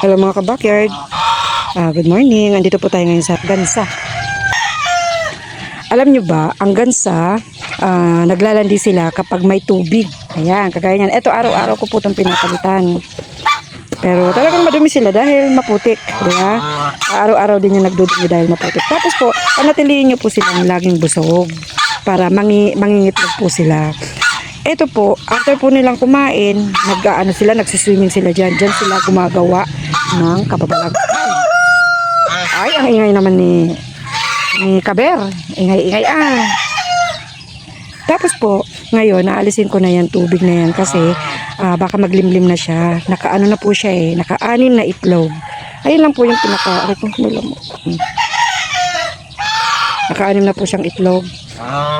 Hello mga ka-backyard. Good morning. Andito po tayo ngayon sa gansa. Alam nyo ba, ang gansa, naglalandi sila kapag may tubig. Ayan, kagaya niyan. Ito, araw-araw ko po itong pinapalitan. Pero talagang madumi sila dahil maputik. Kaya araw-araw din yung nagdudumi dahil maputik. Tapos po, panatilihin nyo po silang laging busog para mangingitlog po sila. Ito po, after po nilang kumain, nagsiswimming sila dyan. Dyan sila gumagawa ng kababalag. Ay, ang ingay naman ni Kaber. Ingay-ingay Tapos po, ngayon, naalisin ko na yan, tubig na yan kasi baka maglimlim na siya. Nakaano na po siya naka-anim na itlog. Ayun lang po yung naka-anim na po siyang itlog.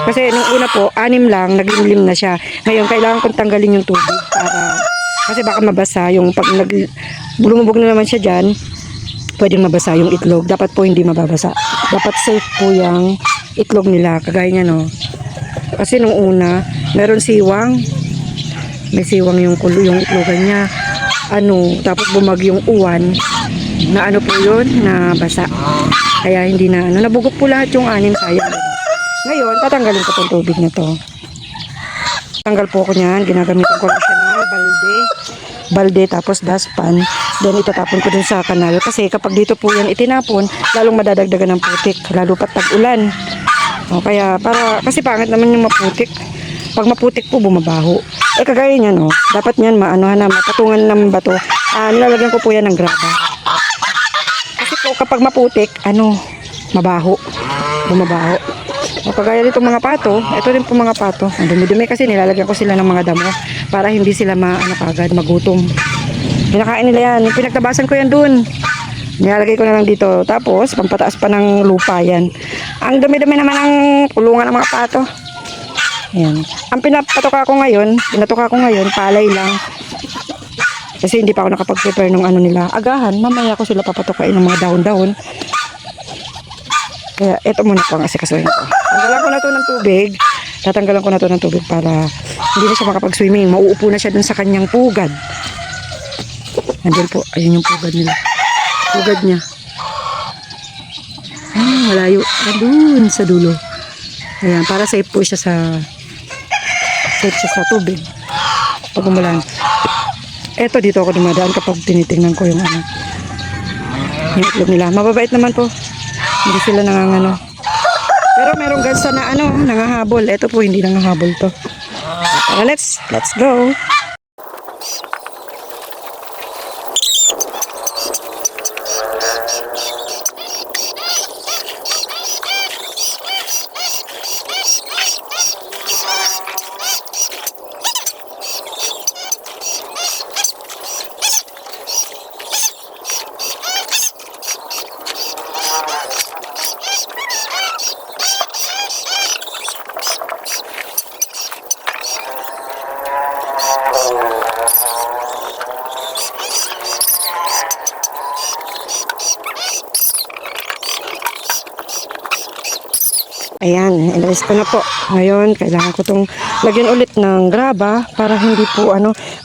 Kasi nung una po, 6 lang, naglimlim na siya. Ngayon, kailangan kong tanggalin yung tubig kasi baka mabasa yung pag bulumubog na naman siya dyan, pwedeng mabasa yung itlog. Dapat po hindi mababasa. Dapat safe po yung itlog nila. Kagaya niya, no? Kasi nung una, meron siwang. May siwang yung itlogan niya. Tapos bumagyong uwan. Na po yun? Na basa. Kaya hindi na, nabugok po lahat yung 6, sayang. Ngayon, tatanggalin ko itong tubig na to. Tanggal po ko niyan. Ginagamitan ko lang siya ng balde, tapos dustpan. Then itatapon ko dun sa kanal. Kasi kapag dito po yan itinapon, lalong madadagdagan ng putik. Lalo pat tag-ulan. Kasi pangit naman yung maputik. Pag maputik po, bumabaho. Kagaya niyan, dapat niyan mapatungan ng bato. Nilalagyan ko po yan ng graba. Kasi po, kapag maputik, mabaho. Bumabaho. Kagaya dito mga pato, ito rin po mga pato. Ang dumi-dumi kasi nilalagyan ko sila ng mga damo para hindi sila kagad magutom. Pinakain nila yan. Pinagtabasan ko yan dun. Nilalagay ko na lang dito. Tapos, pampataas pa ng lupa yan. Ang dumi-dumi naman ang kulungan ng mga pato. Ayan. Ang pinatuka ko ngayon, palay lang. Kasi hindi pa ako nakapag-prepare ng nila. Agahan, mamaya ko sila papatukain ng mga dahon-dahon. Kaya ito muna po ang asikasuhin ko. Tatanggalan ko na to ng tubig para hindi na siya makapag-swimming. Mauupo na siya dun sa kanyang pugad. Nandun po, ayun yung pugad nila. Pugad niya. Malayo. Nandun sa dulo. Ayan, para safe po siya sa tubig. Pag umulan. Eto, dito ako dumadaan kapag tinitingnan ko yung yung itlog nila. Mababait naman po. Hindi sila nangangano. Pero merong gansa na nangahabol. Ito po, hindi nangahabol to. Let's go. Ayan, inalis ko na po. Ngayon, kailangan ko itong lagyan ulit ng graba para hindi po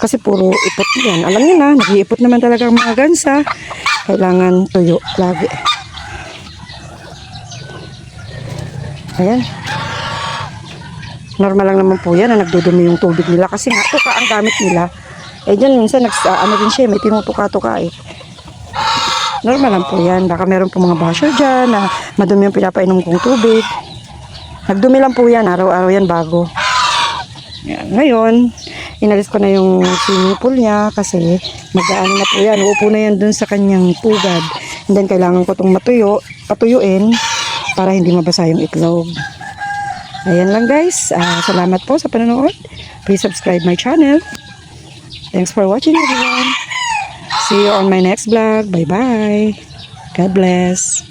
kasi puro ipot yan. Alam niyo na, nag-iipot naman talaga ang mga gansa. Kailangan tuyo lagi. Ayan. Normal lang naman po yan na nagdudumi yung tubig nila kasi nga tuka ang gamit nila. Dyan minsan din siya, may tinutuka-tuka Normal lang po yan. Baka meron po mga basher dyan na madumi yung pinapainom kong tubig. Nagdumi lang po yan. Araw-araw yan bago. Yan. Ngayon, inalis ko na yung swimming pool niya kasi mag-aano na po yan. Uupo na yan dun sa kanyang pugad. And then, kailangan ko itong patuyuin para hindi mabasa yung itlog. Ayan lang guys. Salamat po sa panonood. Please subscribe my channel. Thanks for watching everyone. See you on my next vlog. Bye-bye. God bless.